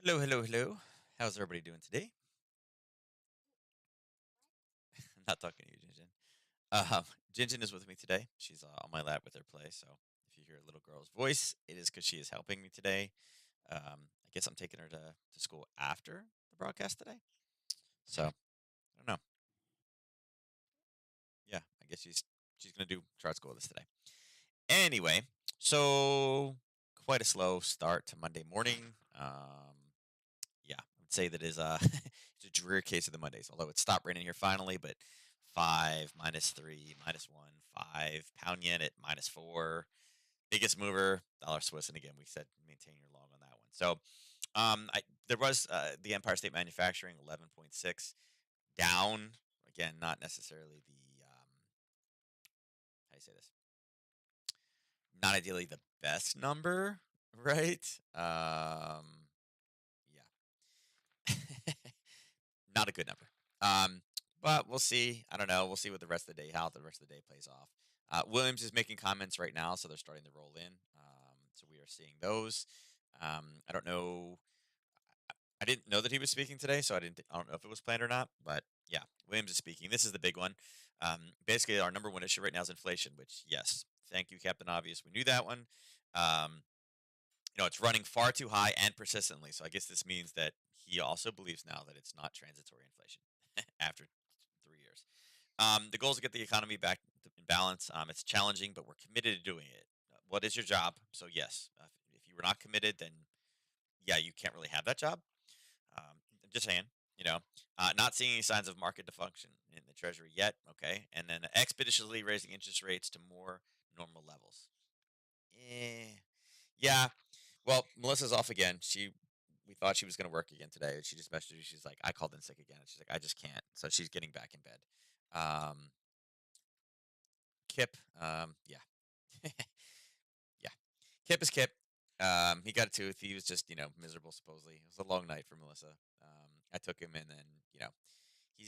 Hello, hello, hello. How's everybody doing today? I'm not talking to you, Jinjin. Um, Jinjin is with me today. She's on my lap with her play. So if you hear a little girl's voice, it is because she is helping me today. I guess I'm taking her to school after the broadcast today. So I don't know. Yeah, I guess she's gonna do chart school with us today. Anyway, so quite a slow start to Monday morning. Yeah, I would say that is it's a dreary case of the Mondays. Although it stopped raining here finally, but 5, -3, -1, 5, pound yen at -4. Biggest mover, dollar Swiss, and again we said maintain your long on that one. So there was the Empire State Manufacturing 11.6 down. Again, not necessarily the how do you say this? Not ideally the best number, right? Yeah. Not a good number. Um, but we'll see. I don't know. We'll see what the rest of the day, how the rest of the day plays off. Williams is making comments right now, so they're starting to roll in. So we are seeing those. I don't know. I didn't know that he was speaking today, so I don't know if it was planned or not. But yeah, Williams is speaking. This is the big one. Basically, our number one issue right now is inflation. Which, yes, thank you, Captain Obvious. We knew that one. Um, it's running far too high and persistently. So I guess this means that he also believes now that it's not transitory inflation after 3 years. The goal is to get the economy back in balance. It's challenging, but we're committed to doing it. What is your job? So yes, if you were not committed, then yeah, you can't really have that job. I'm just saying, not seeing any signs of market dysfunction in the Treasury yet. Okay, and then expeditiously raising interest rates to more normal levels. Eh, yeah. Well, Melissa's off again. We thought she was going to work again today. She just messaged me. She's like, I called in sick again. She's like, I just can't. So she's getting back in bed. Um, Kip, yeah, yeah. Kip is Kip. He got a tooth. He was just, miserable. Supposedly, it was a long night for Melissa. I took him, and then,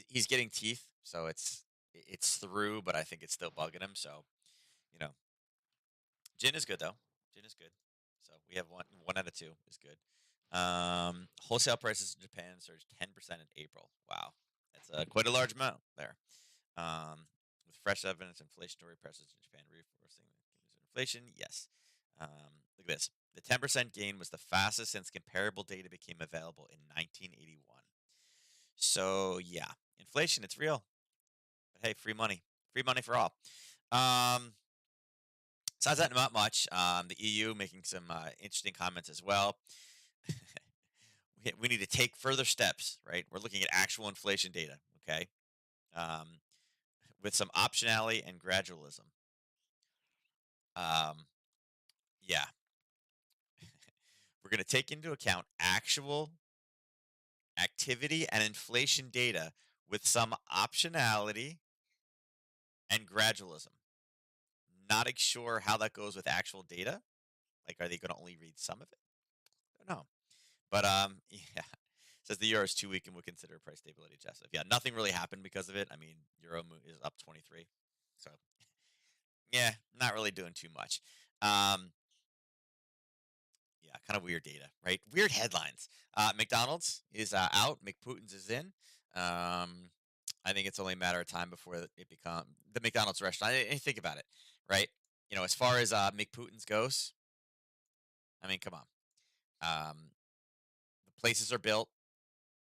he's getting teeth, so it's through, but I think it's still bugging him. So, you know, gin is good though. Gin is good. So we have one out of two is good. Wholesale prices in Japan surged 10% in April. Wow, that's quite a large amount there. With fresh evidence, inflationary pressures in Japan reinforcing inflation. Yes. Look at this. The 10% gain was the fastest since comparable data became available in 1981. So yeah, inflation, it's real. But hey, free money for all. Um, Besides that, not much. The EU making some interesting comments as well. We need to take further steps, right? We're looking at actual inflation data, okay, um, with some optionality and gradualism. Um, yeah, we're going to take into account actual activity and inflation data with some optionality and gradualism. Not sure how that goes with actual data. Like, are they going to only read some of it? I don't know. But yeah. Says the euro is too weak and would consider price stability adjusted. Yeah, nothing really happened because of it. I mean, is up 23, so yeah, not really doing too much. Um, yeah, kind of weird data, right? Weird headlines. McDonald's is out. McPutin's is in. I think it's only a matter of time before it become the McDonald's restaurant. And think about it, right? As far as McPutin's goes, I mean, come on. The places are built,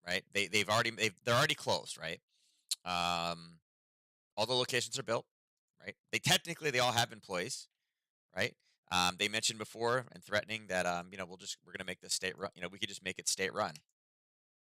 right? They're already closed, right? Um, all the locations are built, right? They all have employees, right? They mentioned before and threatening that we're gonna make the state run. We could just make it state run,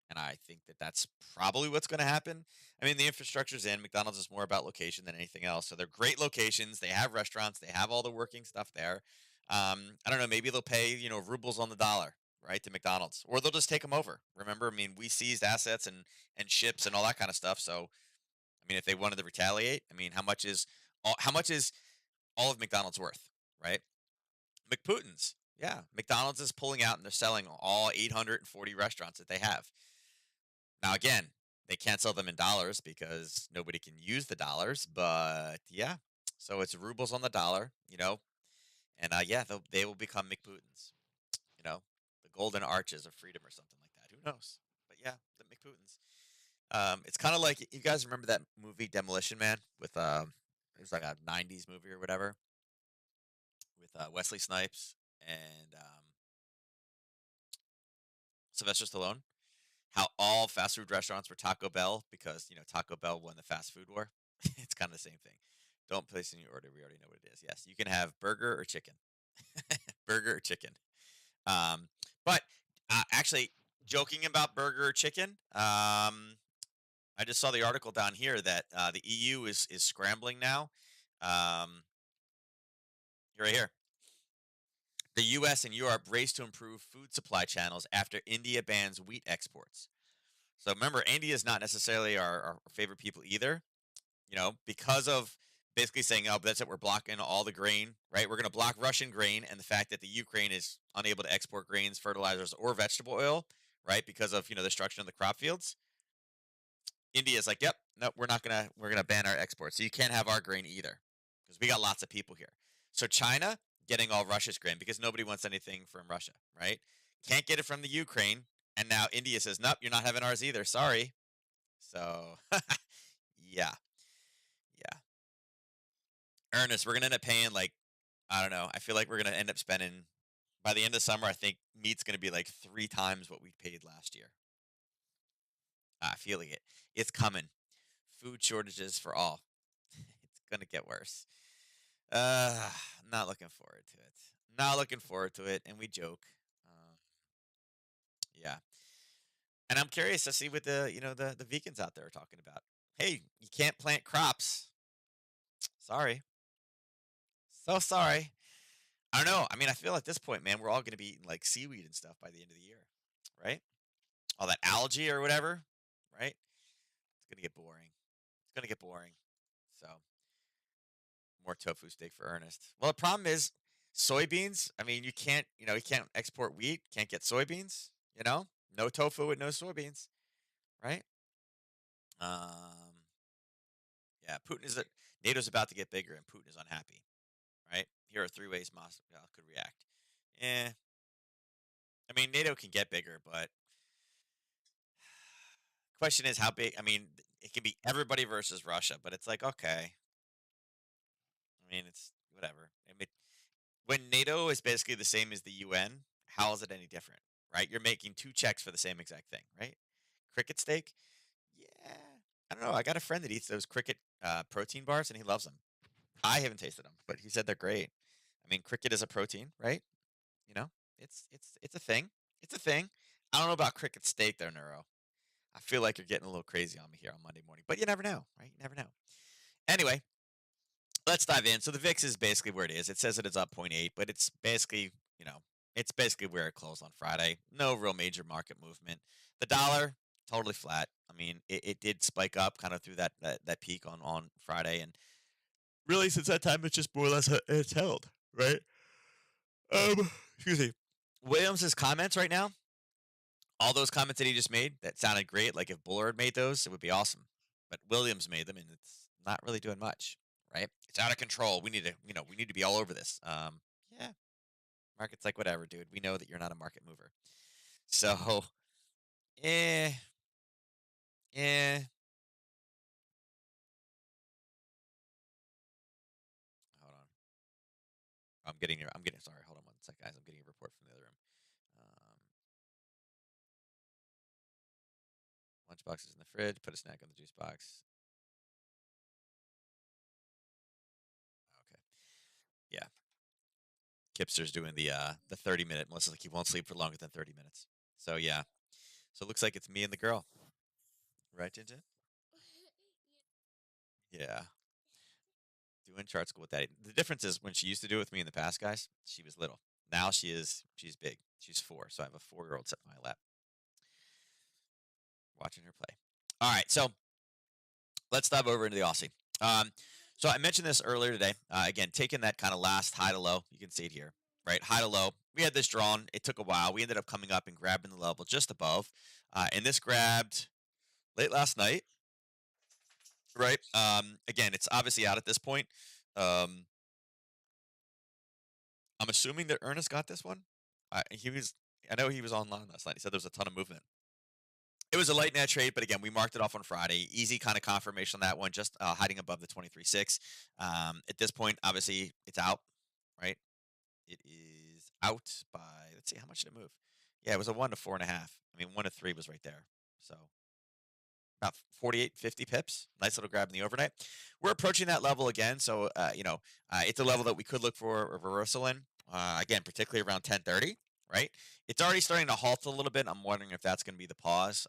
and I think that that's probably what's going to happen. I mean, the infrastructure's in. McDonald's is more about location than anything else. So they're great locations. They have restaurants. They have all the working stuff there. I don't know. Maybe they'll pay rubles on the dollar, right, to McDonald's, or they'll just take them over. Remember, I mean, we seized assets and ships and all that kind of stuff. So I mean, if they wanted to retaliate, I mean, how much is all of McDonald's worth, right? McPutin's. Yeah, McDonald's is pulling out and they're selling all 840 restaurants that they have. Now, again, they can't sell them in dollars because nobody can use the dollars. But yeah, so it's rubles on the dollar, and yeah, they will become McPutins, you know, the golden arches of freedom or something like Who knows? But yeah, the McPutins. It's kind of like you guys remember that movie Demolition Man with it was like a '90s movie or whatever with Wesley Snipes and Sylvester Stallone. How all fast food restaurants were Taco Bell because Taco Bell won the fast food war. It's kind of the same thing. Don't place in your order. We already know what it is. Yes, you can have burger or chicken. Burger or chicken. Um, but actually, joking about burger or chicken. I just saw the article down here that the EU is scrambling now. Um, right here. The U.S. and Europe race to improve food supply channels after India bans wheat exports. So remember, India is not necessarily our favorite people either. Because of basically saying, "Oh, but that's it. We're blocking all the grain, right? We're going to block Russian grain, and the fact that the Ukraine is unable to export grains, fertilizers, or vegetable oil, right, because of the destruction of the crop fields." India's like, "Yep, no, we're gonna ban our exports. So you can't have our grain either, because we got lots of people here." So China getting all Russia's grain because nobody wants anything from Russia, right? Can't get it from the Ukraine, and now India says, "Nope, you're not having ours either. Sorry." So yeah, yeah. Ernest, we're gonna end up paying like I don't know. I feel like we're gonna end up spending by the end of summer. I think meat's gonna be like 3 times what we paid last year. Feeling it. It's coming. Food shortages for all. It's gonna get worse. Uh, not looking forward to it. Not looking forward to it. And we joke. Uh, yeah. And I'm curious to see what the vegans out there are talking about. Hey, you can't plant crops. Sorry. So sorry. I don't know. I mean, I feel at this point, man, we're all going to be eating like seaweed and stuff by the end of the year, right? All that algae or whatever, right? It's going to get boring. It's going to get boring. So, more tofu steak for Ernest. Well, the problem is soybeans. I mean, you can't export wheat, can't get soybeans, No tofu with no soybeans, right? Um, yeah, NATO's about to get bigger and Putin is unhappy, right? Here are 3 ways Moscow could react. Eh, I mean, NATO can get bigger, but question is how big. I mean, it can be everybody versus Russia, but it's like okay. I mean, it's whatever. I mean, when NATO is basically the same as the UN, how is it any different, right? You're making two checks for the same exact thing, right? Cricket steak, yeah. I don't know. I got a friend that eats those cricket protein bars, and he loves them. I haven't tasted them, but he said they're great. I mean, cricket is a protein, right? You know, it's a thing. It's a thing. I don't know about cricket steak, though, Neuro. I feel like you're getting a little crazy on me here on Monday morning, but you never know, right? You never know. Anyway, let's dive in. So the VIX is basically where it is. It says that it's up zero point 0.8, but it's basically, it's basically where it closed on Friday. No real major market movement. The dollar totally flat. I mean, it did spike up kind of through that peak on Friday, and really since that time it's just more or less it's held, right? Excuse me. Williams's comments right now, all those comments that he just made that sounded great. Like if Bullard made those, it would be awesome. But Williams made them, and it's not really doing much, right? It's out of control. We need to be all over this. Yeah, market's like whatever, dude. We know that you're not a market mover, so eh, eh. Hold on, I'm getting. Sorry, hold on one sec, guys. I'm getting a report from the other room. Um, Lunchbox is in the fridge. Put a snack in the juice box. Okay, yeah. Kipster's doing the 30-minute. Melissa's like he won't sleep for longer than 30 minutes. So yeah. So it looks like it's me and the girl, right, Ginger? Yeah, doing chart school with daddy. The difference is when she used to do it with me in the past, guys, she was little. Now she's big. She's 4, so I have a 4-year-old sitting in my lap watching her play. All right, so let's dive over into the Aussie. Um, so I mentioned this earlier today. Again, taking that kind of last high to low, you can see it here, right? High to low. We had this drawn. It took a while. We ended up coming up and grabbing the level just above, and this grabbed late last night, right? Again, it's obviously out at this point. Um, I'm assuming that Ernest got this one. He was. I know he was online last night. He said there was a ton of movement. It was a light net trade, but again, we marked it off on Friday. Easy kind of confirmation on that one, just hiding above the 23.6. At this point, obviously, it's out, right? It is out by, let's see, how much did it move? Yeah, it was a 1 to 4.5. I mean, 1 to 3 was right there. So about 48, 50 pips. Nice little grab in the overnight. We're approaching that level again. So, it's a level that we could look for a reversal in. Again, particularly around 10:30, right? It's already starting to halt a little bit. I'm wondering if that's going to be the pause.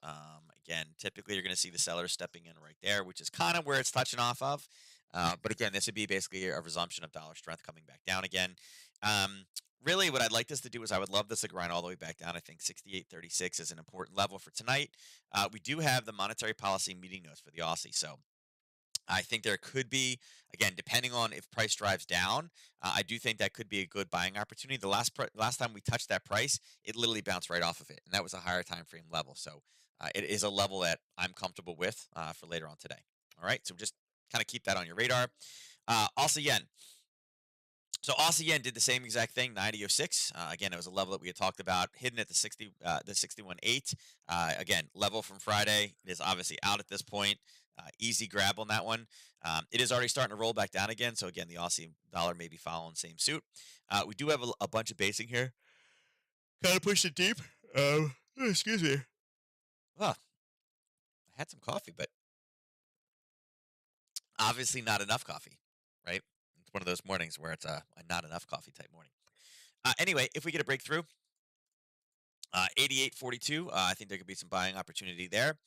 Again, typically you're going to see the sellers stepping in right there, which is kind of where it's touching off of. But again, this would be basically a resumption of dollar strength coming back down again. Um, Really, what I'd like this to do is I would love this to grind all the way back down. I think 68.36 is an important level for tonight. We do have the monetary policy meeting notes for the Aussie. So I think there could be, again, depending on if price drives down, I do think that could be a good buying opportunity. The last time we touched that price, it literally bounced right off of it, and that was a higher time frame level. So it is a level that I'm comfortable with for later on today. All right, so just kind of keep that on your radar. Also, yen. So Aussie yen did the same exact thing, 90.06. Again, it was a level that we had talked about, hidden at the 61.8. Again, level from Friday. It is obviously out at this point. Easy grab on that one. It is already starting to roll back down again. So again, the Aussie dollar may be following same suit. We do have a bunch of basing here. Kind of pushed it deep. Excuse me. Well, I had some coffee, but obviously not enough coffee, right? It's one of those mornings where it's a not enough coffee type morning. Anyway, if we get a breakthrough, 88.42. I think there could be some buying opportunity there.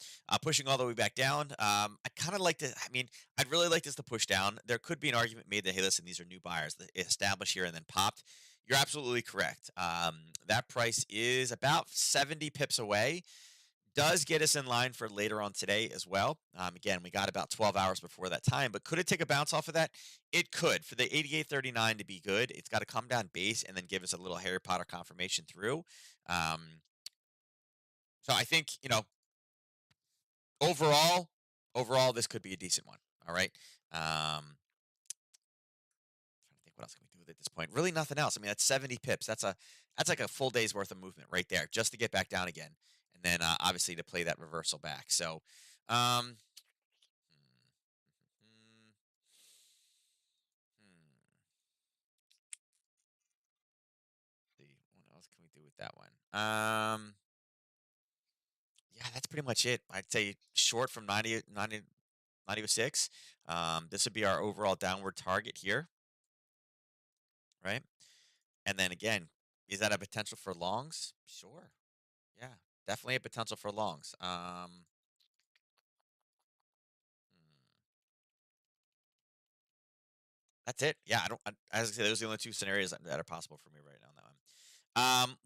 Pushing all the way back down. I kind of like to. I mean, I'd really like this to push down. There could be an argument made that hey, listen, these are new buyers that established here and then popped. You're absolutely correct. That price is about 70 pips away. Does get us in line for later on today as well. Again, we got about 12 hours before that time, but could it take a bounce off of that? It could. For the 88.39 to be good, it's got to come down base and then give us a little Harry Potter confirmation through. Um, so I think, overall, this could be a decent one. All right. Trying to think what else can we do with it at this point. Really nothing else. I mean, that's 70 pips. That's like a full day's worth of movement right there, just to get back down again, and then obviously to play that reversal back. So, um, hmm, hmm, see what else can we do with that one? Yeah, that's pretty much it. I'd say short from 90.06. This would be our overall downward target here, right? And then again, is that a potential for longs? Sure. Yeah, definitely a potential for longs. That's it. Yeah, I don't. As I say, those are the only two scenarios that are possible for me right now on that one.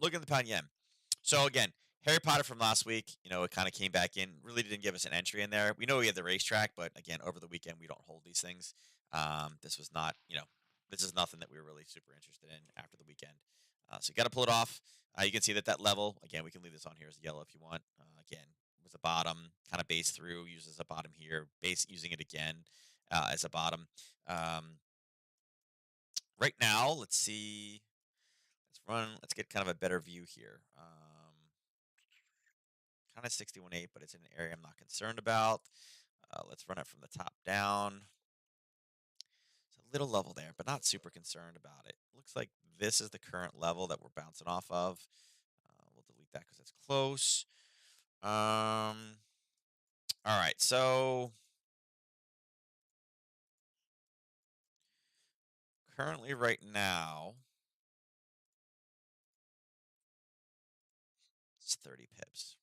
Look at the pound yen. So again, Harry Potter from last week, it kind of came back in. Really didn't give us an entry in there. We know we had the racetrack, but again, over the weekend we don't hold these things. This was not, this is nothing that we were really super interested in after the weekend. So you got to pull it off. You can see that level again. We can leave this on here as yellow if you want. Again, was a bottom, kind of base through, uses a bottom here, base using it again as a bottom. Right now, let's see. Let's get kind of a better view here. Kind of 61.8, but it's in an area I'm not concerned about. Let's run it from the top down. It's a little level there, but not super concerned about it. Looks like this is the current level that we're bouncing off of. We'll delete that because it's close. All right, so currently right now, it's 30 pips.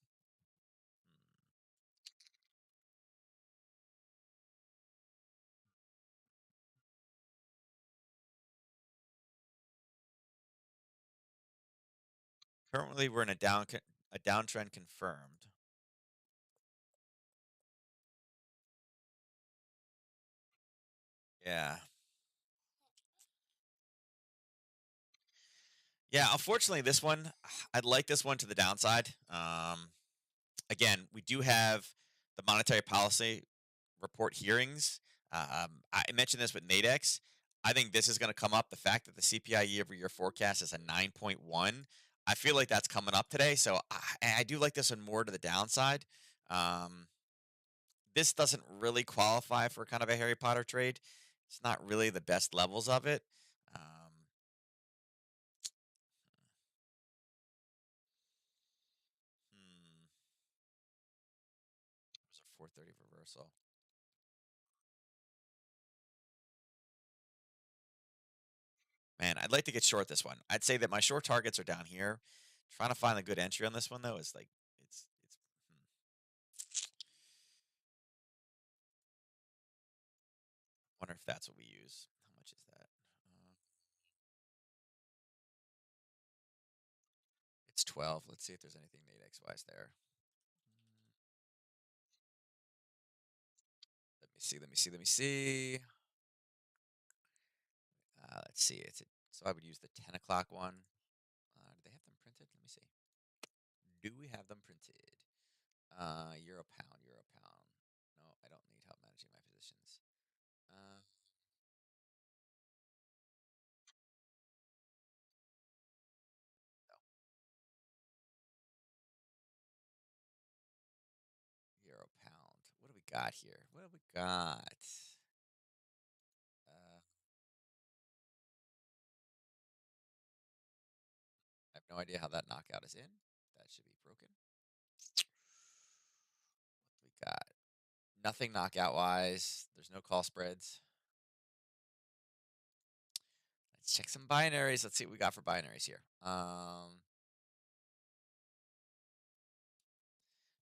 Currently, we're in a downtrend confirmed. Yeah. Yeah, unfortunately, this one, I'd like this one to the downside. Again, we do have the monetary policy report hearings. I mentioned this with Nadex. I think this is going to come up. The fact that the CPI year-over-year forecast is a 9.1, I feel like that's coming up today. So I do like this one more to the downside. Um, this doesn't really qualify for kind of a Harry Potter trade. It's not really the best levels of it. Hmm, it was a 430 reversal. Man, I'd like to get short this one. I'd say that my short targets are down here. Trying to find a good entry on this one though is like it's. Hmm. Wonder if that's what we use. How much is that? It's 12. Let's see if there's anything Nate XY's there. Mm, Let me see. Let me see. Let me see. Let's see. So I would use the 10 o'clock one. Do they have them printed? Let me see. Do we have them printed? Euro pound. Euro pound. No, I don't need help managing my positions. Uh, no. Euro pound. What do we got here? What do we got? Uh, I have no idea how that knockout is in. That should be broken. What do we got? Nothing knockout wise. There's no call spreads. Let's check some binaries. Let's see what we got for binaries here.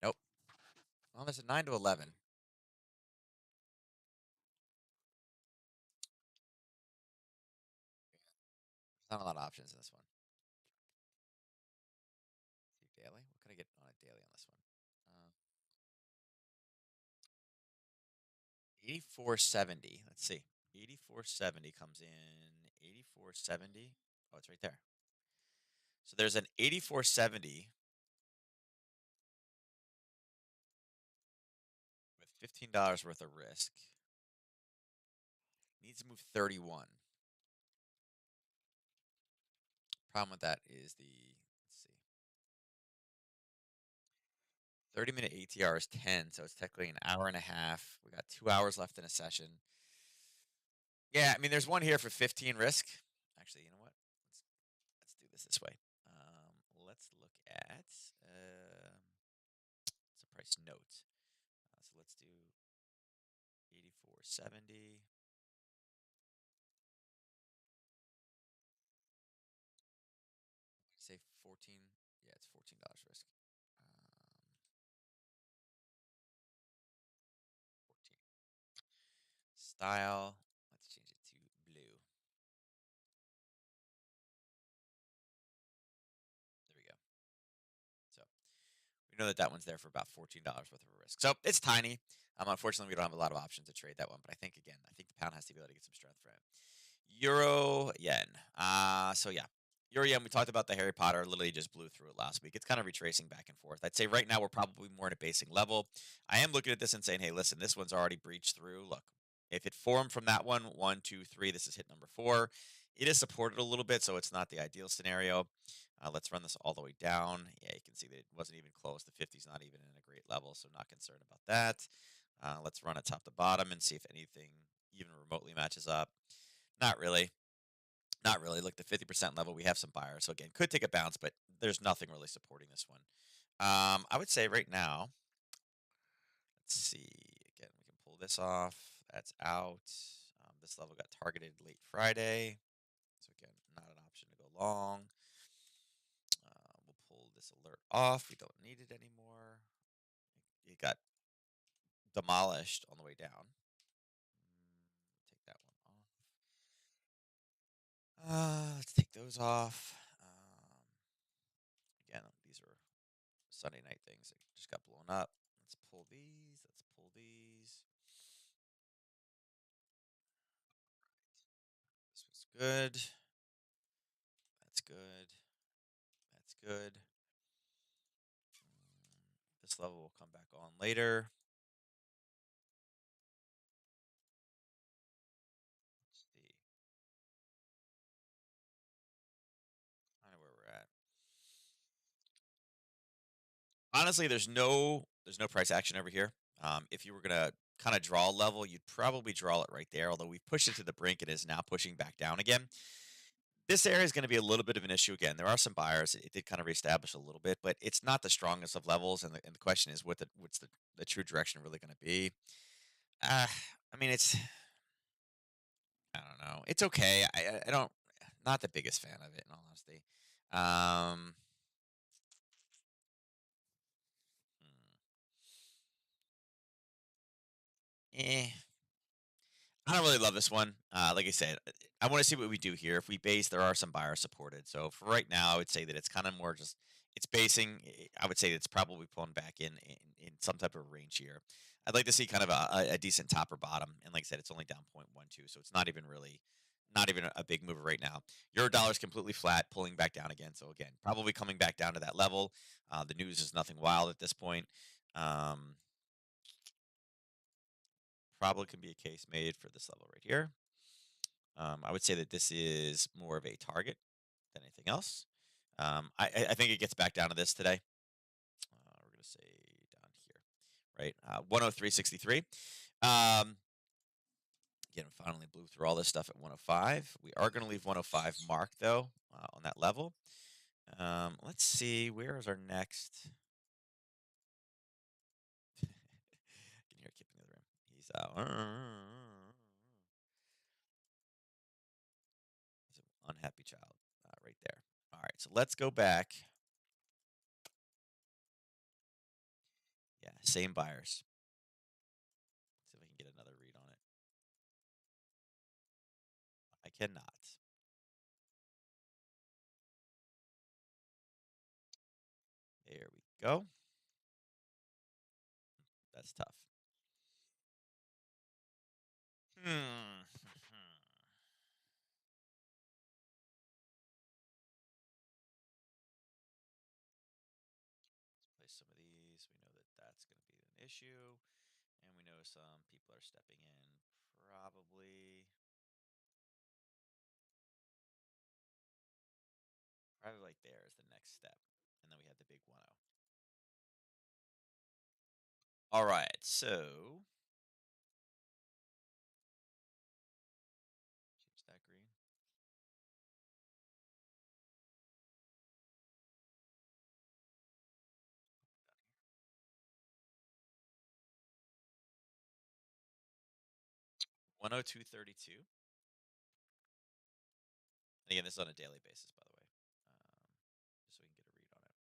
Nope. Well, there's a 9 to 11. There's not a lot of options in this one. See daily. What can I get on a daily on this one? 84.70. Let's see. 84.70 comes in. 84.70. Oh, it's right there. So there's an 84.70 with $15 worth of risk. Needs to move 31. Problem with that is let's see. 30-minute ATR is 10, so it's technically an hour and a half. We got 2 hours left in a session. Yeah, I mean, there's one here for 15 risk. Actually, you know what? Let's do this way. Let's look at it's a price note. So let's do 84.70. Say 14. Yeah, it's $14 risk. 14. Style. Let's change it to blue. There we go. So we know that that one's there for about $14 worth of a risk. So it's tiny. Unfortunately, we don't have a lot of options to trade that one. But I think, again, I think the pound has to be able to get some strength for it. Euro yen. So yeah, Euro yen. We talked about the Harry Potter. Literally just blew through it last week. It's kind of retracing back and forth. I'd say right now we're probably more at a basing level. I am looking at this and saying, hey, listen, this one's already breached through. Look, if it formed from that one, one, two, three, this is hit number four. It is supported a little bit, so it's not the ideal scenario. Let's run this all the way down. Yeah, you can see that it wasn't even close. The 50's not even in a great level, so not concerned about that. Let's run it top to bottom and see if anything even remotely matches up. Not really. Not really. Look, the 50% level, we have some buyers. So again, could take a bounce, but there's nothing really supporting this one. I would say right now, let's see. Again, we can pull this off. That's out. This level got targeted late Friday. So again, not an option to go long. We'll pull this alert off. We don't need it anymore. It got demolished on the way down. Take that one off. Let's take those off. Again, these are Sunday night things that just got blown up. Let's pull these. Let's pull these. This was good. That's good. That's good. This level will come back on later. Let's see. Kind of where we're at. Honestly, there's no There's no price action over here. If you were gonna kind of draw a level, you'd probably draw it right there. Although we've pushed it to the brink, it is now pushing back down again. This area is going to be a little bit of an issue again. There are some buyers. It did kind of reestablish a little bit, but it's not the strongest of levels. And the question is, what's the true direction really going to be? Uh, I mean, I don't know. It's okay. I don't not the biggest fan of it in all honesty. Um, eh, I don't really love this one. Like I said, I want to see what we do here. If we base, there are some buyers supported. So for right now, I would say that it's kind of more just it's basing. I would say it's probably pulling back in some type of range here. I'd like to see kind of a decent top or bottom. And like I said, it's only down 0.12, so it's not even really not even a big mover right now. Euro dollar is completely flat, pulling back down again. So again, probably coming back down to that level. The news is nothing wild at this point. Um, Probably can be a case made for this level right here. I would say that this is more of a target than anything else. I think it gets back down to this today. We're going to say down here, right? 103.63. Um, Again, finally blew through all this stuff at 105. We are going to leave 105 mark, though, on that level. Let's see. Where is our next? I can hear Kip in the other room. He's he's an unhappy child right there. All right, so let's go back. Yeah, same buyers. See if I can get another read on it. I cannot. There we go. That's tough. Hmm. Let's place some of these. We know that that's going to be an issue. And we know some people are stepping in. Probably like there is the next step. And then we have the big 1-0. All right, so change that green. 102.32. And again, this is on a daily basis, by the way, just so we can get a read on it.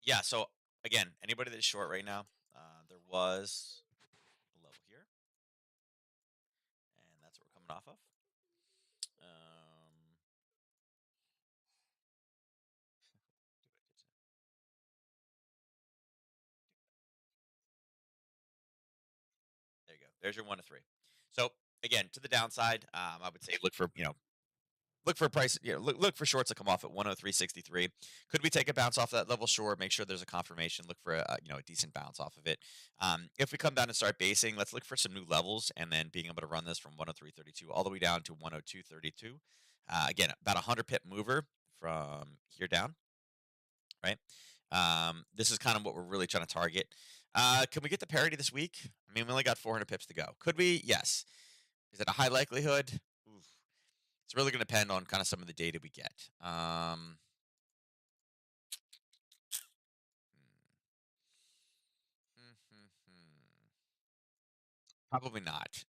Yeah. So again, anybody that's short right now, there was a level here, and that's what we're coming off of. Um, there you go. There's your 1 to 3. So again, to the downside, I would say look for a price. Look for shorts that come off at 103.63. Could we take a bounce off that level? Sure. Make sure there's a confirmation. Look for a decent bounce off of it. If we come down and start basing, let's look for some new levels and then being able to run this from 103.32 all the way down to 102.32. Again, about a 100 pip mover from here down, right? This is kind of what we're really trying to target. Can we get the parity this week? I mean, we only got 400 pips to go. Could we? Yes. Is it a high likelihood? Oof. It's really going to depend on kind of some of the data we get. Probably not.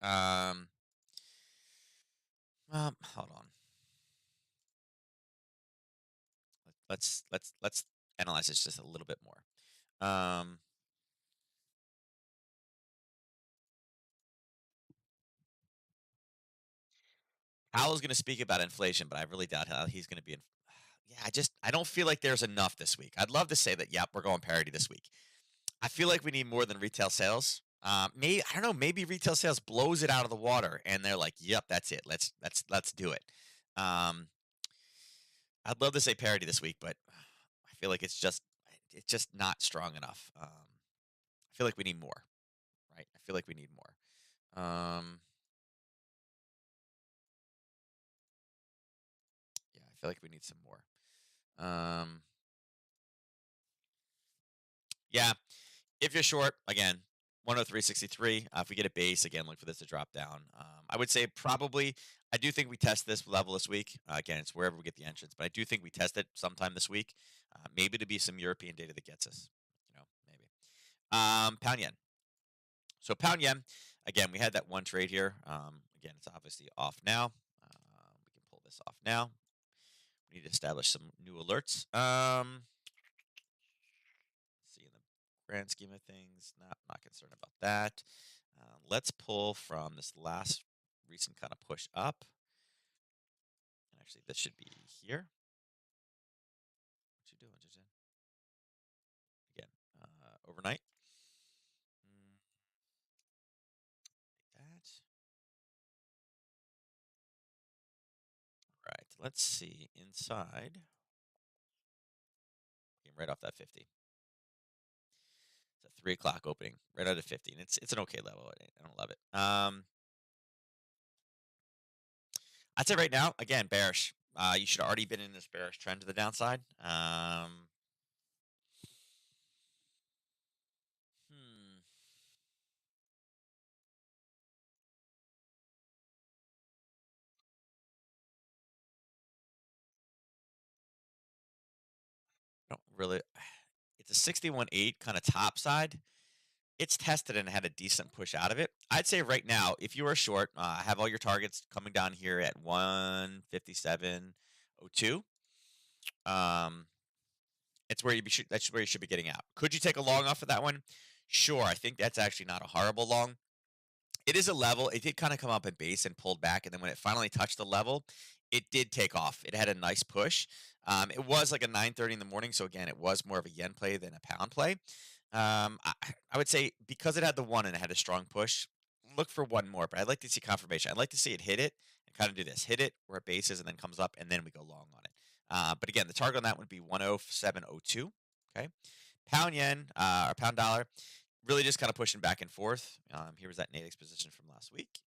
Hold on. Let's analyze this just a little bit more. Powell's going to speak about inflation, but I really doubt how he's going to be. Yeah, I don't feel like there's enough this week. I'd love to say that. Yep, we're going parity this week. I feel like we need more than retail sales. Maybe I don't know. Maybe retail sales blows it out of the water, and they're like, "Yep, that's it. Let's do it." Um, I'd love to say parity this week, but I feel like it's just not strong enough. I feel like we need more, right? I feel like we need more. Yeah, I feel like we need some more. Um, Yeah, if you're short, again, 103.63. If we get a base, again, look for this to drop down. I would say probably, I do think we test this level this week. Again, it's wherever we get the entrance, but I do think we test it sometime this week. Maybe to be some European data that gets us, maybe. Pound yen. So pound yen, again, we had that one trade here. Again, it's obviously off now. We can pull this off now. We need to establish some new alerts. See, in the grand scheme of things, not concerned about that. Let's pull from this last recent kind of push up. And actually, this should be here. What you doing, Jason? Again, overnight. Like that. All right, let's see inside. Came right off that 50. It's a 3 o'clock opening, right out of 50, and it's an okay level. I don't love it. I'd say right now, again, bearish. You should already been in this bearish trend to the downside. Hmm. Don't really. It's a 61.8 kind of top side. It's tested and had a decent push out of it. I'd say right now, if you are short, have all your targets coming down here at 157.02. Um, it's where that's where you should be getting out. Could you take a long off of that one? Sure. I think that's actually not a horrible long. It is a level. It did kind of come up in base and pulled back, and then when it finally touched the level, it did take off. It had a nice push. It was like a 9:30 in the morning, so again, it was more of a yen play than a pound play. I would say because it had the one and it had a strong push, look for one more. But I'd like to see confirmation. I'd like to see it hit it and kind of do this: hit it where it bases and then comes up, and then we go long on it. But again, the target on that would be 107.02. Okay, pound yen or pound dollar really just kind of pushing back and forth. Here was that Nadex position from last week.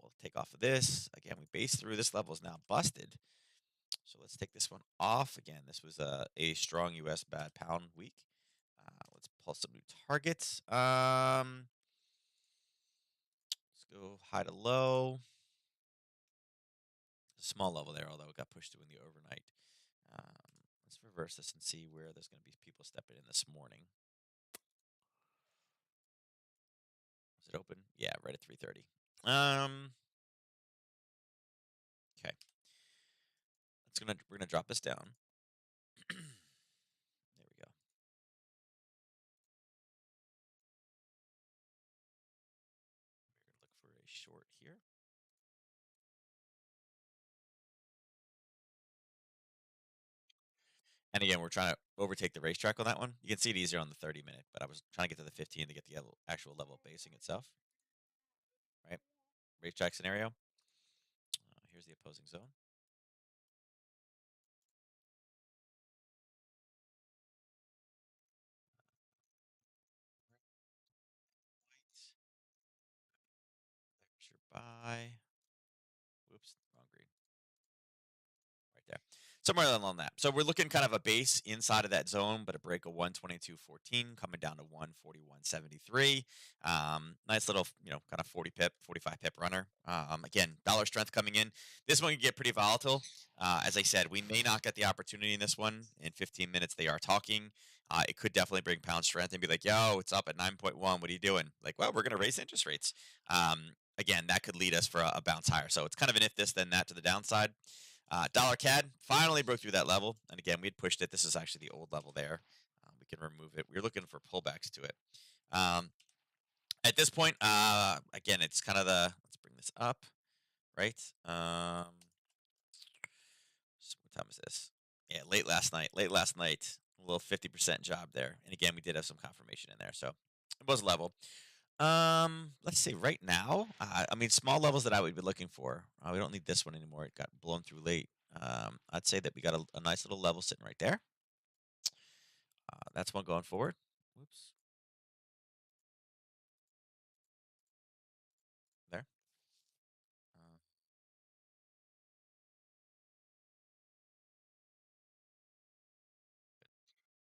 We'll take off of this. Again, we base through. This level is now busted. So let's take this one off. Again, this was a strong US bad pound week. Let's pull some new targets. Let's go high to low. Small level there, although it got pushed to in the overnight. Let's reverse this and see where there's going to be people stepping in this morning. Was it open? Yeah, right at 3:30. Okay. We're gonna drop this down. There we go. We're gonna look for a short here. And again, we're trying to overtake the racetrack on that one. You can see it easier on the 30-minute, but I was trying to get to the 15 to get the actual level of basing itself. Right? Racetrack scenario. Here's the opposing zone. There's your buy. Whoops, wrong green. Right there. Somewhere along that. So we're looking kind of a base inside of that zone, but a break of 122.14 coming down to 141.73. Nice little, kind of 40 pip, 45 pip runner. Again, dollar strength coming in. This one can get pretty volatile. As I said, we may not get the opportunity in this one. In 15 minutes, they are talking. It could definitely bring pound strength and be like, yo, it's up at 9.1. What are you doing? Like, well, we're going to raise interest rates. Again, that could lead us for a bounce higher. So it's kind of an if this, then that to the downside. Dollar CAD finally broke through that level. And again, we had pushed it. This is actually the old level there. We can remove it. We are looking for pullbacks to it. At this point, again, it's kind of let's bring this up, right? What time is this? Yeah, late last night. A little 50% job there. And again, we did have some confirmation in there. So it was level. Let's see. Right now, I mean, small levels that I would be looking for. We don't need this one anymore. It got blown through late. I'd say that we got a nice little level sitting right there. That's one going forward. Whoops. There.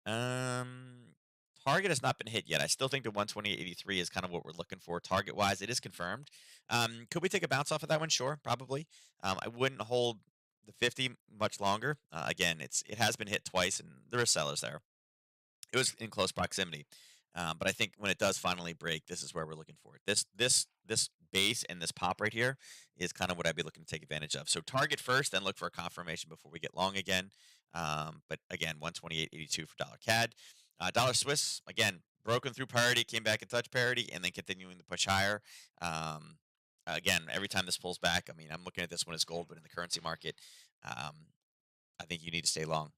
Uh, Target has not been hit yet. I still think the 128.83 is kind of what we're looking for target wise. It is confirmed. Could we take a bounce off of that one? Sure, probably. I wouldn't hold the 50 much longer. Again, it has been hit twice, and there are sellers there. It was in close proximity. But I think when it does finally break, this is where we're looking for it. This base and this pop right here is kind of what I'd be looking to take advantage of. So target first, then look for a confirmation before we get long again. But again, 128.82 for dollar CAD. Dollar Swiss, again, broken through parity, came back and touched parity, and then continuing to push higher. Um, Again, every time this pulls back, I mean, I'm looking at this one as gold, but in the currency market, um, I think you need to stay long.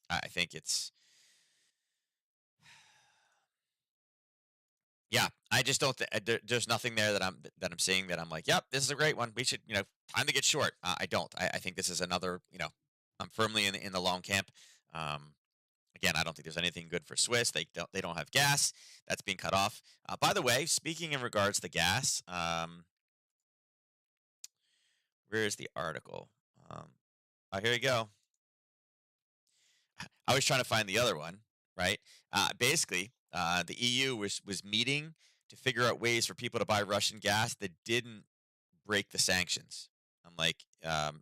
I think it's Yeah, I just don't. There's nothing there that I'm seeing that I'm like, yep, this is a great one. We should, time to get short. I don't. I think this is another. I'm firmly in the long camp. Um, Again, I don't think there's anything good for Swiss. They don't have gas. That's being cut off. By the way, speaking in regards to gas, where is the article? Um, Here you go. I was trying to find the other one, right? Basically, the EU was meeting to figure out ways for people to buy Russian gas that didn't break the sanctions. I'm like,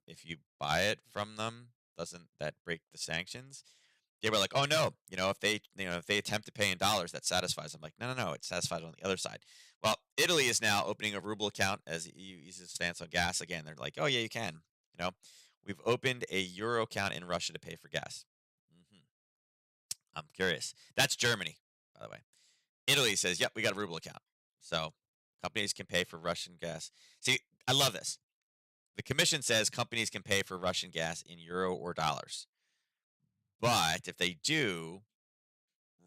if you buy it from them, doesn't that break the sanctions? They were like, oh no, if they attempt to pay in dollars, that satisfies. I'm like, no, no, no, it satisfies on the other side. Well, Italy is now opening a ruble account as the EU eases stance on gas again. They're like, oh yeah, you can. You know, we've opened a euro account in Russia to pay for gas. hmm I'm curious. That's Germany, by the way. Italy says, yep, we got a ruble account. So companies can pay for Russian gas. See, I love this. The commission says companies can pay for Russian gas in euro or dollars. But if they do,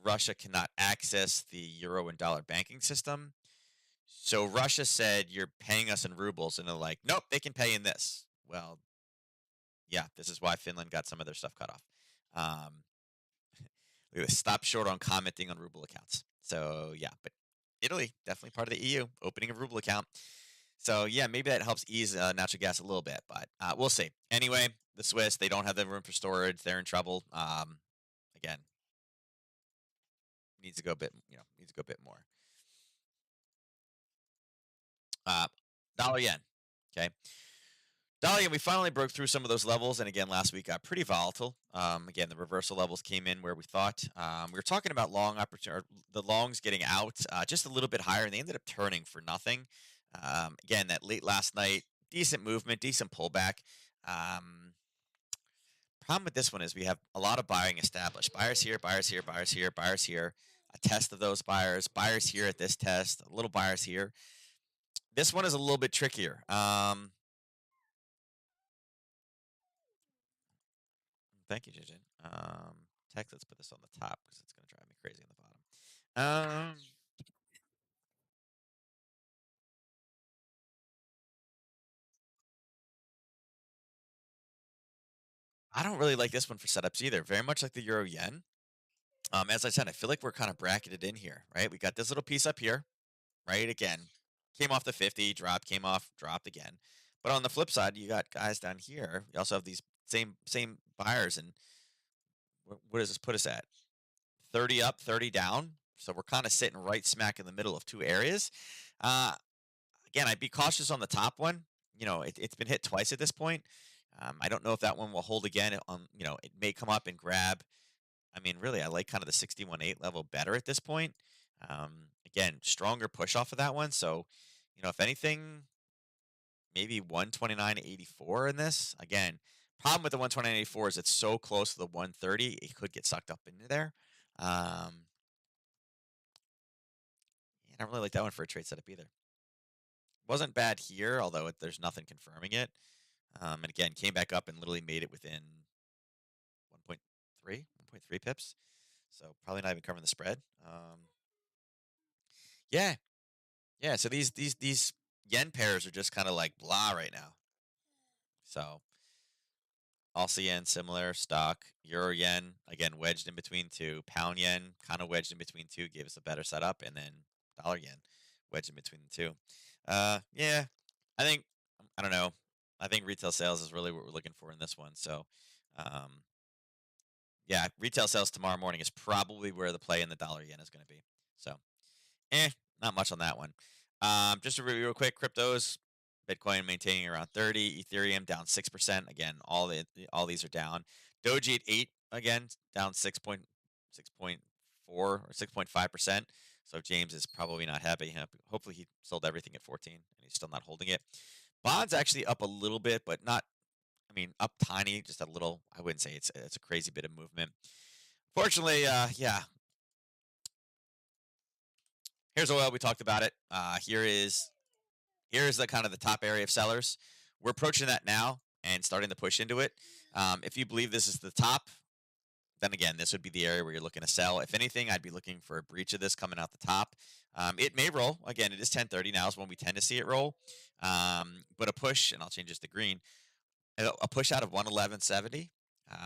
Russia cannot access the euro and dollar banking system. So Russia said, you're paying us in rubles. And they're like, nope, they can pay in this. Well, yeah, this is why Finland got some of their stuff cut off. Um, Stop short on commenting on ruble accounts. So yeah, but Italy definitely part of the EU, opening a ruble account. So yeah, maybe that helps ease natural gas a little bit, but we'll see. Anyway, the Swiss, they don't have the room for storage. They're in trouble. Again, needs to go a bit more. Uh, Dollar yen. Okay. Dollar yen, we finally broke through some of those levels, and again, last week got pretty volatile. Again, the reversal levels came in where we thought. We were talking about long opportunity, the longs getting out just a little bit higher, and they ended up turning for nothing. Again, that late last night, decent movement, decent pullback. Um, Problem with this one is we have a lot of buying established. Buyers here, buyers here, buyers here, buyers here. A test of those buyers here at this test, a little buyers here. This one is a little bit trickier. Thank you, Jijin. Text, let's put this on the top because it's going to drive me crazy on the bottom. I don't really like this one for setups either. Very much like the Euro Yen. As I said, I feel like we're kind of bracketed in here, right? We got this little piece up here, right? Again, came off the 50, dropped, came off, dropped again. But on the flip side, you got guys down here. You also have these same buyers, and what does this put us at? 30 up, 30 down. So we're kind of sitting right smack in the middle of two areas. Uh, Again, I'd be cautious on the top one. It's been hit twice at this point. I don't know if that one will hold again. It may come up and grab. I mean, really, I like kind of the 61.8 level better at this point. Again, stronger push off of that one. So, if anything, maybe 129.84 in this. Again, problem with the 129.84 is it's so close to the 130, it could get sucked up into there. Yeah, I don't really like that one for a trade setup either. Wasn't bad here, although there's nothing confirming it. And again, came back up and literally made it within 1.3 pips. So probably not even covering the spread. Yeah, yeah. So these yen pairs are just kind of like blah right now. So Aussie yen similar stock, euro yen again wedged in between two, pound yen kind of wedged in between two, gave us a better setup, and then dollar yen wedged in between the two. Yeah, I think I don't know. I think retail sales is really what we're looking for in this one. So, um, Yeah, retail sales tomorrow morning is probably where the play in the dollar yen is going to be. So, eh, not much on that one. Just to review real quick, cryptos, Bitcoin maintaining around 30, Ethereum down 6%. Again, all these are down. Doji at 8 again, down 6.4 or 6.5%. So James is probably not happy. Hopefully he sold everything at 14 and he's still not holding it. Bonds actually up a little bit, but not, I mean, up tiny, just a little. I wouldn't say it's a crazy bit of movement. Fortunately, yeah. Here's oil. We talked about it. Here's the kind of the top area of sellers. We're approaching that now and starting to push into it. If you believe this is the top, then again, this would be the area where you're looking to sell. If anything, I'd be looking for a breach of this coming out the top. It may roll. Again, it is 10:30 now is when we tend to see it roll. But a push, and I'll change this to green. A push out of 111.70,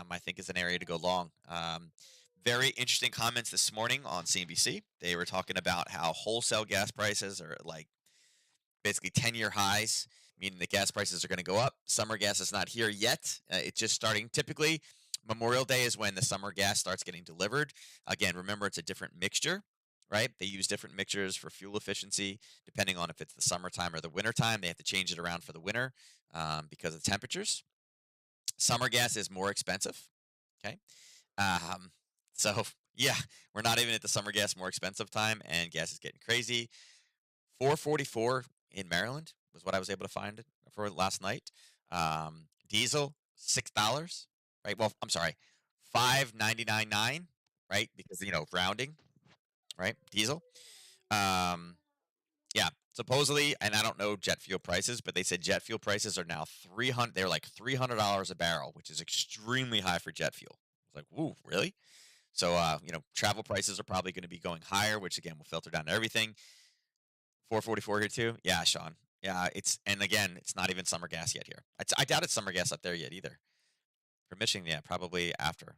I think, is an area to go long. Very interesting comments this morning on CNBC. They were talking about how wholesale gas prices are like basically 10-year highs, meaning the gas prices are going to go up. Summer gas is not here yet. It's just starting. Typically, Memorial Day is when the summer gas starts getting delivered. Again, remember, it's a different mixture, right? They use different mixtures for fuel efficiency, depending on if it's the summertime or the wintertime. They have to change it around for the winter because of temperatures. Summer gas is more expensive, okay? Um, so, yeah, we're not even at the summer gas more expensive time, and gas is getting crazy. 444 in Maryland was what I was able to find for last night. Diesel $6, right? Well, I'm sorry, 5.99.9, right? Because rounding, right? Diesel. Um, yeah, supposedly, and I don't know jet fuel prices, but they said jet fuel prices are now 300. They're like $300 a barrel, which is extremely high for jet fuel. It's like, woo, really? So, travel prices are probably going to be going higher, which again will filter down to everything. 444 here too. Yeah, Sean. Yeah, and again, it's not even summer gas yet here. I doubt it's summer gas up there yet either. For Michigan, yeah, probably after.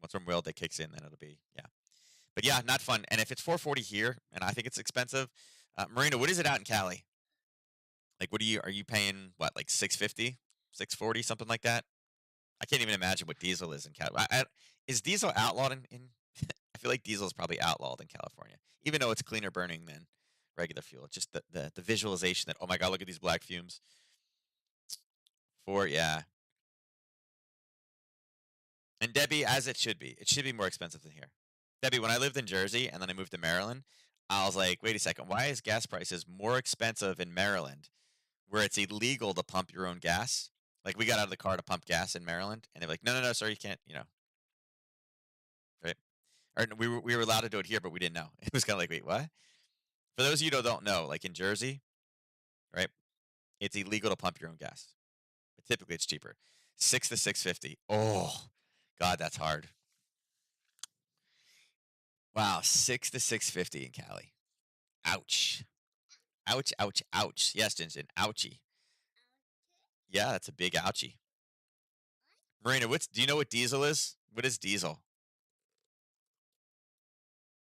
Once Memorial Day kicks in, then it'll be, yeah. But yeah, not fun. And if it's 440 here, and I think it's expensive, Marina, what is it out in Cali? Like, are you paying what, like 650, 640, something like that? I can't even imagine what diesel is in Cali. Is diesel outlawed in I feel like diesel is probably outlawed in California, even though it's cleaner burning than regular fuel. It's just the visualization that, oh my god, look at these black fumes. Yeah. And Debbie, as it should be more expensive than here. Debbie, when I lived in Jersey and then I moved to Maryland, I was like, wait a second, why is gas prices more expensive in Maryland, where it's illegal to pump your own gas? Like, we got out of the car to pump gas in Maryland, and they're like, no, no, no, sir, you can't, right? Or we were allowed to do it here, but we didn't know. It was kind of like, wait, what? For those of you who don't know, like in Jersey, right, it's illegal to pump your own gas. But typically it's cheaper. 6 to 650. Oh, God, that's hard. Wow, 6 to 650 in Cali. Ouch. Ouch, ouch, ouch. Yes, Jinjin. Ouchie. Yeah, that's a big ouchie. Marina, do you know what diesel is? What is diesel?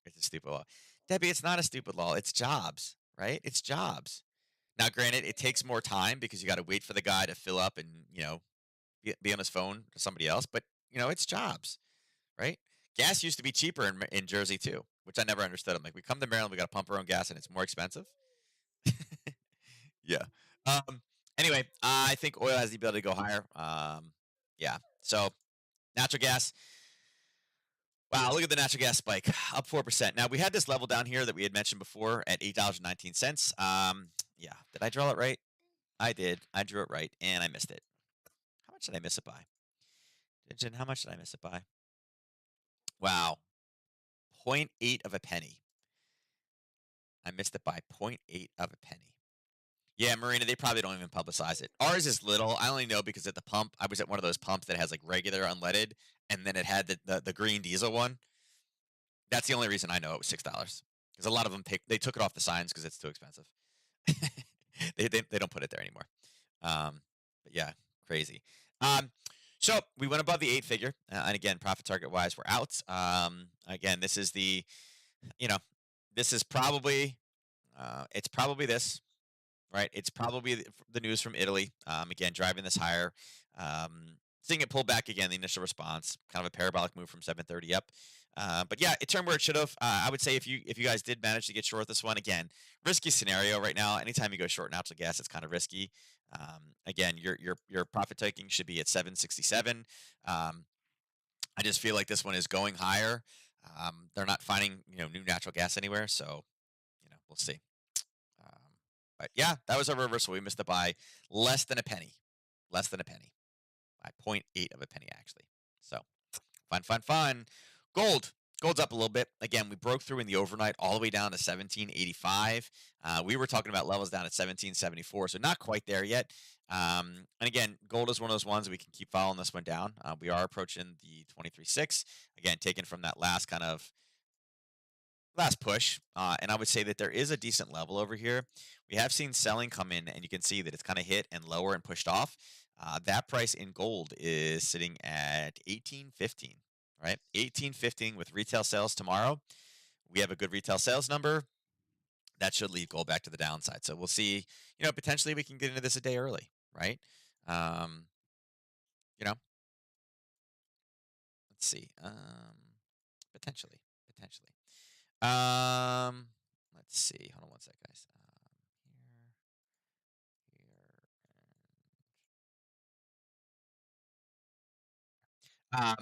It's a stupid law. Debbie, it's not a stupid law. It's jobs, right? It's jobs. Now, granted, it takes more time because you got to wait for the guy to fill up and, be on his phone to somebody else, but, it's jobs, right? Gas used to be cheaper in Jersey too, which I never understood. I'm like, we come to Maryland, we got to pump our own gas and it's more expensive. Yeah. Anyway, I think oil has the ability to go higher. Yeah. So natural gas. Wow, look at the natural gas spike, up 4%. Now we had this level down here that we had mentioned before at $8.19. Yeah. Did I draw it right? I did. I drew it right, and I missed it. How much did I miss it by? Jen, how much did I miss it by? Wow, point 0.8 of a penny. I missed it by 0.8 of a penny. Yeah, Marina, they probably don't even publicize it. Ours is little. I only know because at the pump, I was at one of those pumps that has like regular unleaded, and then it had the green diesel one. That's the only reason I know it was $6 because a lot of them they took it off the signs because it's too expensive. they don't put it there anymore. But yeah, crazy. So we went above the 8 figure, and again, profit target wise, we're out. Again, this is this is probably it's probably this. Right, it's probably the news from Italy. Again, driving this higher. seeing it pull back again, the initial response, kind of a parabolic move from 730 up. But yeah, it turned where it should have. I would say if you guys did manage to get short this one, again, risky scenario right now. Anytime you go short natural gas, it's kind of risky. Again, your profit taking should be at 767. Um, I just feel like this one is going higher. They're not finding new natural gas anywhere, so we'll see. Um, but yeah, that was a reversal. We missed the buy less than a penny, less than a penny by point 0.8 of a penny actually. So fun, fun, fun. Gold. Gold's up a little bit. Again, we broke through in the overnight all the way down to 1785. We were talking about levels down at 1774, so not quite there yet. And again, gold is one of those ones we can keep following this one down. We are approaching the 23.6. Again, taken from that last push. And I would say that there is a decent level over here. We have seen selling come in, and you can see that it's kind of hit and lower and pushed off. That price in gold is sitting at 1815, right? 1815 with retail sales tomorrow. We have a good retail sales number. That should leave gold back to the downside. So we'll see, potentially we can get into this a day early, right? Um, you know, let's see. Potentially, potentially. Um, let's see. Hold on one sec, guys. Here.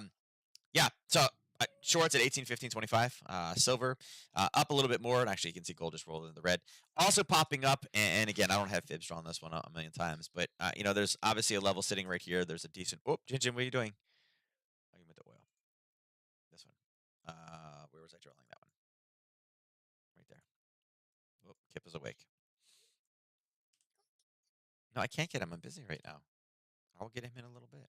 Yeah. So shorts at 18, 15, 25. Silver up a little bit more, and actually you can see gold just rolled in the red. Also popping up, and again, I don't have fibs drawn this one a million times, but there's obviously a level sitting right here. There's a decent. Oh, Jin, what are you doing? Oh, you meant the oil. This one. Where was I drawing that one? Right there. Oh, Kip is awake. No, I can't get him. I'm busy right now. I'll get him in a little bit.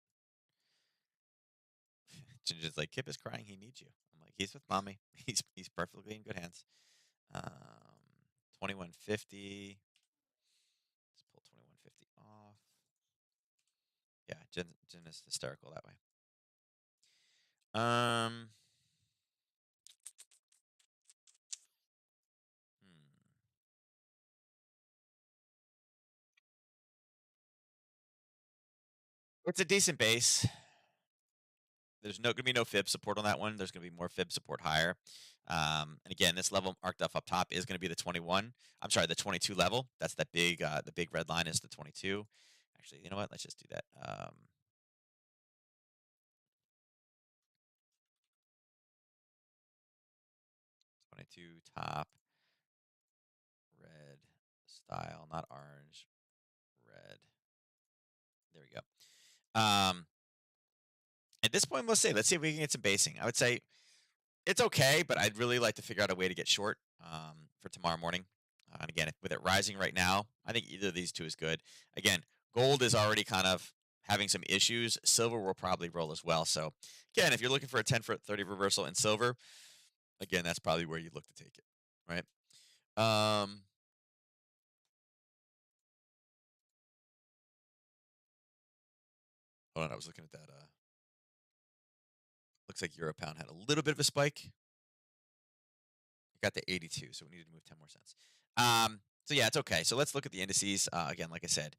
Ginger's like, Kip is crying. He needs you. I'm like, he's with mommy. He's perfectly in good hands. 2150. Let's pull 2150 off. Yeah, Jen is hysterical that way. Um. It's a decent base. There's going to be no fib support on that one. There's going to be more fib support higher. And again, this level marked up top is going to be the 21. I'm sorry, the 22 level. That's that big, the big red line is the 22. Actually, you know what? Let's just do that. 22 top, red style, not orange, red. There we go. At this point, let's see if we can get some basing. I would say it's okay, but I'd really like to figure out a way to get short for tomorrow morning. And again, with it rising right now, I think either of these two is good. Again, gold is already kind of having some issues. Silver will probably roll as well. So again, if you're looking for a 10 for 30 reversal in silver, again, that's probably where you look to take it, right? Hold on, I was looking at that. Looks like Euro pound had a little bit of a spike. Got the 82, so we needed to move 10 more cents. So yeah, it's okay. So let's look at the indices. Again, like I said,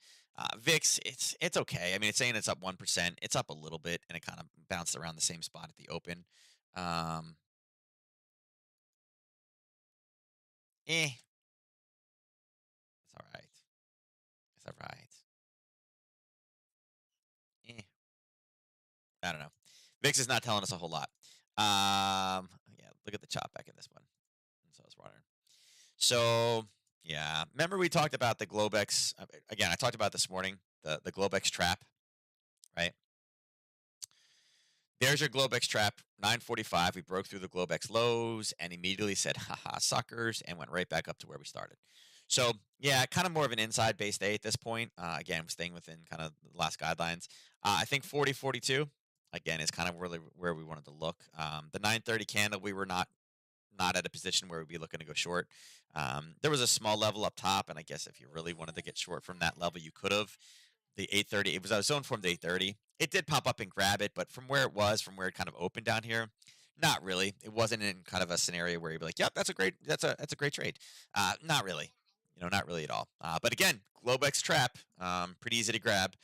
VIX, it's okay. I mean, it's saying it's up 1%. It's up a little bit, and it kind of bounced around the same spot at the open. It's all right. It's all right. I don't know. VIX is not telling us a whole lot. Yeah, look at the chop back in this one. So it's running. So yeah, remember we talked about the Globex again. I talked about this morning the Globex trap, right? There's your Globex trap, 945. We broke through the Globex lows and immediately said, haha, suckers, and went right back up to where we started. So, yeah, kind of more of an inside base day at this point. Again, staying within kind of the last guidelines. I think 40.42, again, is kind of really where we wanted to look. The 930 candle, we were not at a position where we'd be looking to go short. There was a small level up top, and I guess if you really wanted to get short from that level, you could have. The 830, it was a zone formed 830. It did pop up and grab it, but from where it kind of opened down here, not really. It wasn't in kind of a scenario where you'd be like, "Yep, that's a great trade." Not really, not really at all. But again, Globex trap, pretty easy to grab.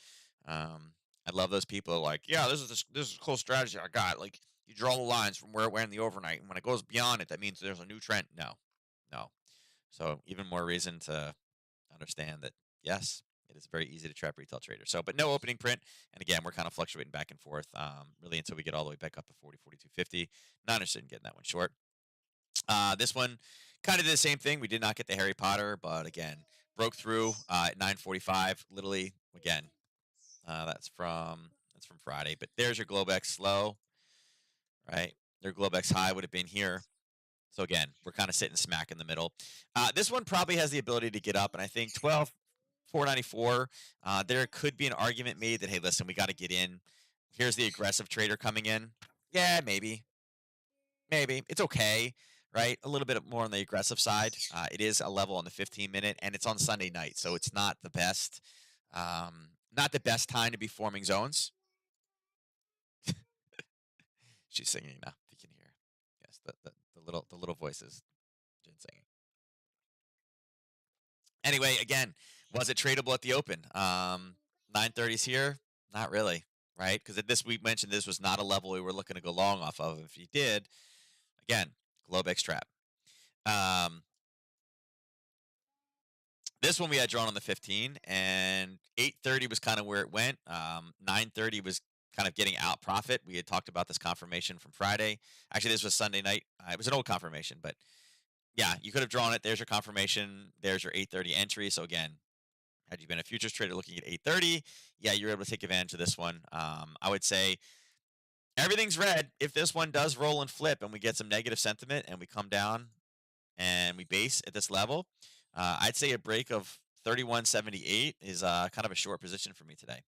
I love those people like, yeah, this is a cool strategy I got. Like you draw the lines from where it went in the overnight, and when it goes beyond it, that means there's a new trend. No, no. So even more reason to understand that yes, it is very easy to trap retail traders. So, but no opening print, and again, we're kind of fluctuating back and forth, really until we get all the way back up to 40, 42.50. Not interested in getting that one short. This one kind of did the same thing. We did not get the Harry Potter, but again, broke through at 9:45. Literally, again, that's from Friday. But there's your Globex slow, right? Their Globex high would have been here. So again, we're kind of sitting smack in the middle. This one probably has the ability to get up, and I think 12,494. There could be an argument made that hey, listen, we got to get in. Here's the aggressive trader coming in. Yeah, maybe it's okay, right? A little bit more on the aggressive side. It is a level on the 15-minute, and it's on Sunday night, so it's not the best. Not the best time to be forming zones. She's singing now. If you can hear, yes, the little voices. Jen singing. Anyway, again, was it tradable at the open? 930s here, not really, right? Because this we mentioned this was not a level we were looking to go long off of. If you did, again, Globex trap. Um, This one we had drawn on the 15, and 830 was kind of where it went. 930 was kind of getting out profit. We had talked about this confirmation from Friday. Actually, this was Sunday night. It was an old confirmation, but yeah, you could have drawn it. There's your confirmation. There's your 830 entry. So again, had you been a futures trader looking at 830, yeah, you're able to take advantage of this one. I would say everything's red. If this one does roll and flip and we get some negative sentiment and we come down and we base at this level, I'd say a break of 31.78 is kind of a short position for me today.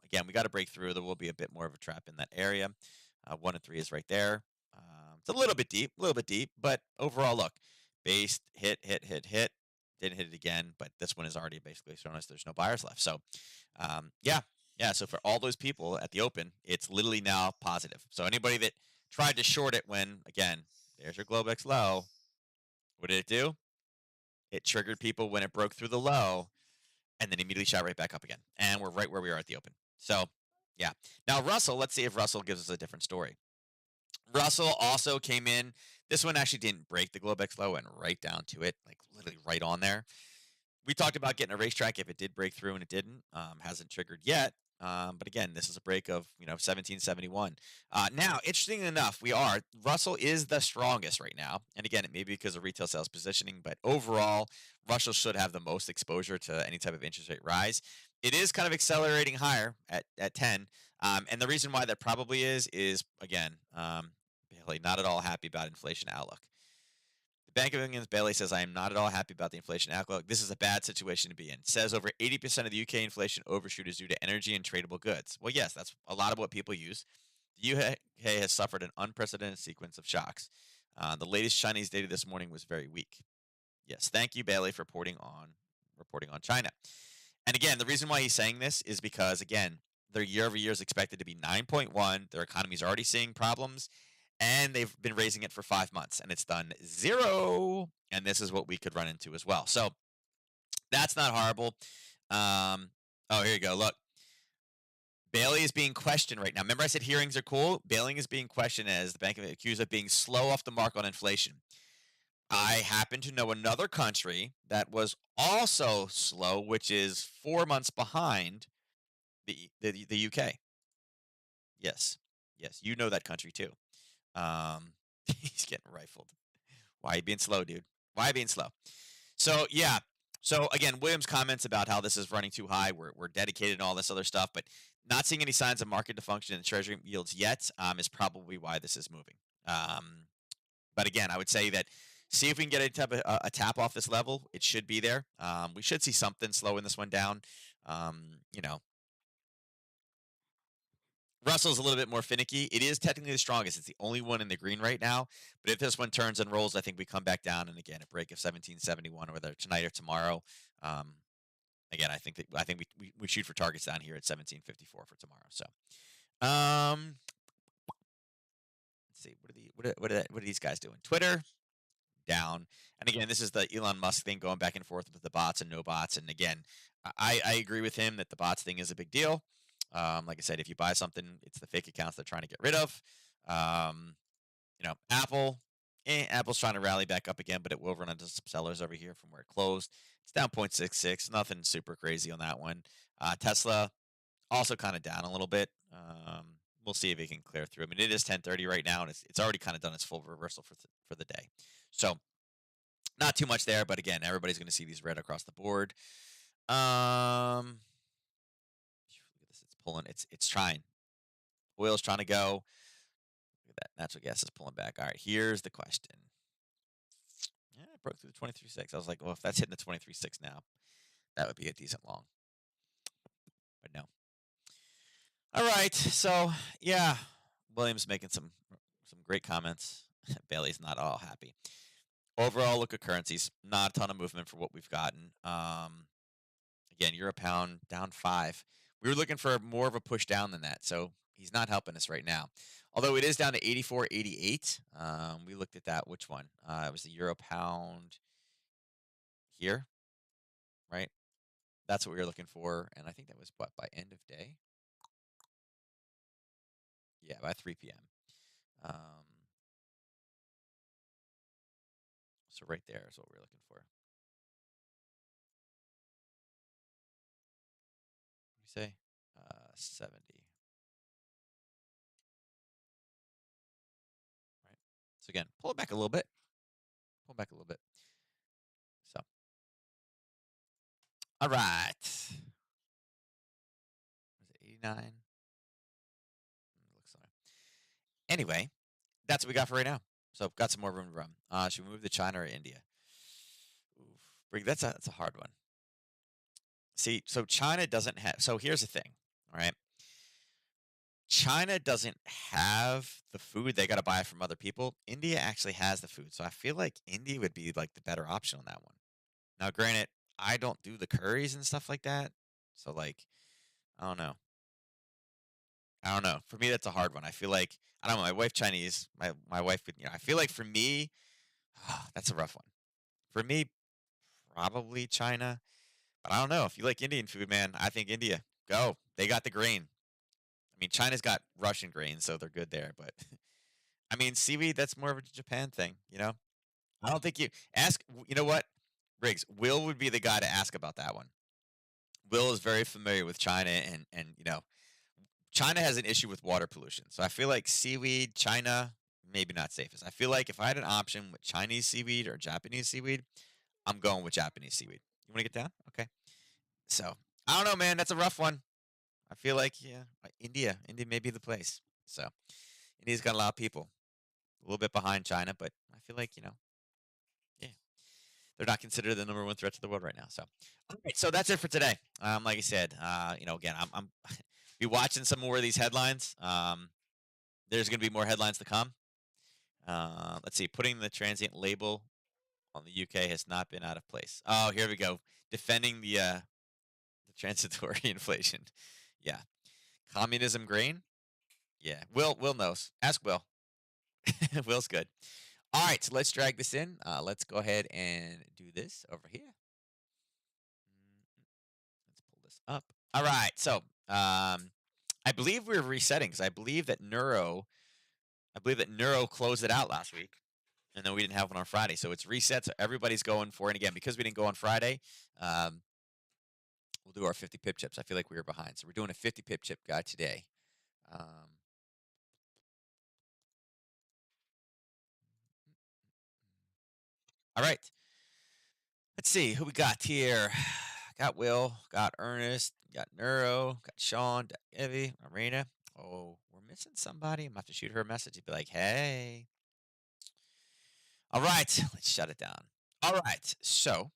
Again, we got to break through. There will be a bit more of a trap in that area. 1 and 3 is right there. It's a little bit deep, but overall, look, based, hit. Didn't hit it again, but this one is already basically showing us there's no buyers left. So, yeah. So for all those people at the open, it's literally now positive. So anybody that tried to short it when, again, there's your Globex low, what did it do? It triggered people when it broke through the low and then immediately shot right back up again. And we're right where we are at the open. So, yeah. Now, Russell, let's see if Russell gives us a different story. Russell also came in. This one actually didn't break the Globex low and right down to it, like literally right on there. We talked about getting a racetrack if it did break through and it didn't. Hasn't triggered yet. But again, this is a break of 1771. Now, interesting enough, Russell is the strongest right now, and again, it may be because of retail sales positioning, but overall, Russell should have the most exposure to any type of interest rate rise. It is kind of accelerating higher at 10, and the reason why that probably is again, Bailey not at all happy about inflation outlook. Bank of England's Bailey says, I am not at all happy about the inflation outlook. This is a bad situation to be in. Says over 80% of the UK inflation overshoot is due to energy and tradable goods. Well, yes, that's a lot of what people use. The UK has suffered an unprecedented sequence of shocks. The latest Chinese data this morning was very weak. Yes, thank you, Bailey, for reporting on China. And again, the reason why he's saying this is because, again, their year-over-year is expected to be 9.1. Their economy is already seeing problems and they've been raising it for 5 months and it's done 0, and this is what we could run into as well. So that's not horrible. Here you go. Look, Bailey is being questioned right now. Remember I said hearings are cool? Bailey is being questioned as the bank accused of being slow off the mark on inflation. I happen to know another country that was also slow, which is 4 months behind the UK. Yes, you know that country too. He's getting rifled. Why are you being slow, dude? Why being slow? So, yeah. So, again, Williams comments about how this is running too high. We're dedicated and all this other stuff, but not seeing any signs of market dysfunction in treasury yields yet is probably why this is moving. But again, I would say that see if we can get a tap off this level. It should be there. We should see something slowing this one down. You know, Russell's a little bit more finicky. It is technically the strongest. It's the only one in the green right now. But if this one turns and rolls, I think we come back down and again a break of 1771, whether tonight or tomorrow. Again, I think we shoot for targets down here at 1754 for tomorrow. So, let's see what are these guys doing? Twitter down, and again, this is the Elon Musk thing going back and forth with the bots and no bots. And again, I agree with him that the bots thing is a big deal. Like I said, if you buy something, it's the fake accounts they're trying to get rid of. Um, Apple, Apple's trying to rally back up again, but it will run into some sellers over here from where it closed. It's down 0.66, nothing super crazy on that one. Tesla also kind of down a little bit. We'll see if it can clear through. I mean, it is 10:30 right now, and it's already kind of done its full reversal for the day. So not too much there, but again, everybody's going to see these red across the board. Look at this. It's pulling. It's trying. Oil's trying to go. Look at that. Natural gas is pulling back. All right. Here's the question. Yeah, it broke through the 23.6. I was like, well, if that's hitting the 23.6 now, that would be a decent long. But no. All right. So yeah, Williams making some great comments. Bailey's not all happy. Overall, look at currencies. Not a ton of movement for what we've gotten. Again, euro pound down 5. We were looking for more of a push down than that, so he's not helping us right now. Although it is down to 84.88. We looked at that. Which one? It was the euro pound here, right? That's what we were looking for, and I think that was what, by end of day. Yeah, by 3 p.m. So right there is what we're looking for. What do you say? 70. Right. So again, pull it back a little bit. Pull back a little bit. So, all right. Was it 89? Looks like. Anyway, that's what we got for right now. So got some more room to run. Should we move to China or India? Oof. That's a hard one. See, so China doesn't have. So here's the thing. All right. China doesn't have the food. They got to buy it from other people. India actually has the food. So I feel like India would be like the better option on that one. Now, granted, I don't do the curries and stuff like that. So like, I don't know. I don't know. For me, that's a hard one. I feel like I don't know. My wife Chinese. My wife would. I feel like for me, that's a rough one. For me, probably China. But I don't know. If you like Indian food, man, I think India. Go. They got the grain. I mean, China's got Russian grain, so they're good there. But I mean, seaweed, that's more of a Japan thing. I don't think you ask. You know what, Riggs? Will would be the guy to ask about that one. Will is very familiar with China, and China has an issue with water pollution. So I feel like seaweed, China, maybe not safest. I feel like if I had an option with Chinese seaweed or Japanese seaweed, I'm going with Japanese seaweed. You want to get down? Okay. So I don't know, man. That's a rough one. I feel like India may be the place. So India's got a lot of people, a little bit behind China, but I feel like yeah, they're not considered the number one threat to the world right now. So all right, so that's it for today. Like I said, again, I'm be watching some more of these headlines. There's going to be more headlines to come. Let's see. Putting the transient label on the UK has not been out of place. Oh, here we go. Defending the transitory inflation. Yeah. Communism grain. Yeah. Will knows. Ask Will. Will's good. All right. So let's drag this in. Let's go ahead and do this over here. Let's pull this up. All right. So I believe we're resetting because I believe that Neuro closed it out last week, and then we didn't have one on Friday. So it's reset. So everybody's going for it. And again, because we didn't go on Friday, we'll do our 50 pip chips. I feel like we were behind. So we're doing a 50 pip chip guide today. All right. Let's see who we got here. Got Will, got Ernest, got Neuro, got Sean, got Evie, Marina. Oh, we're missing somebody. I'm gonna have to shoot her a message and be like, hey. All right, let's shut it down. All right, so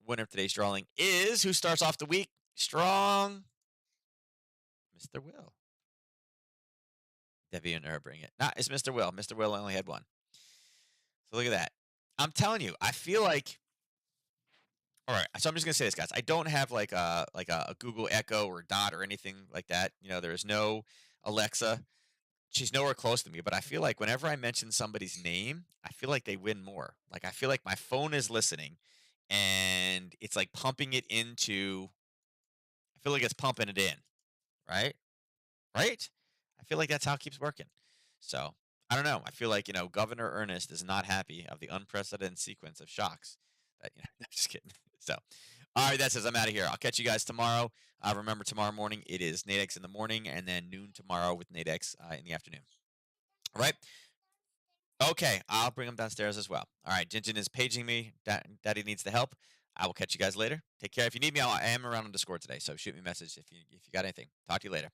winner of today's drawing is who starts off the week strong? Mr. Will. Debbie and her bring it. Nah, it's Mr. Will. Mr. Will only had one. So look at that. I'm telling you, I feel like. All right, so I'm just gonna say this, guys. I don't have like a Google Echo or Dot or anything like that. There is no Alexa. She's nowhere close to me, but I feel like whenever I mention somebody's name, I feel like they win more. Like I feel like my phone is listening, and it's like pumping it into. I feel like it's pumping it in, right? Right? I feel like that's how it keeps working. So I don't know. I feel like Governor Ernest is not happy of the unprecedented sequence of shocks. That I'm just kidding. So, all right, that says I'm out of here. I'll catch you guys tomorrow. Remember, tomorrow morning it is Nadex in the morning, and then noon tomorrow with Nadex in the afternoon. All right. Okay, I'll bring him downstairs as well. All right, Jinjin is paging me. Daddy needs the help. I will catch you guys later. Take care. If you need me, I am around on Discord today, so shoot me a message if you got anything. Talk to you later.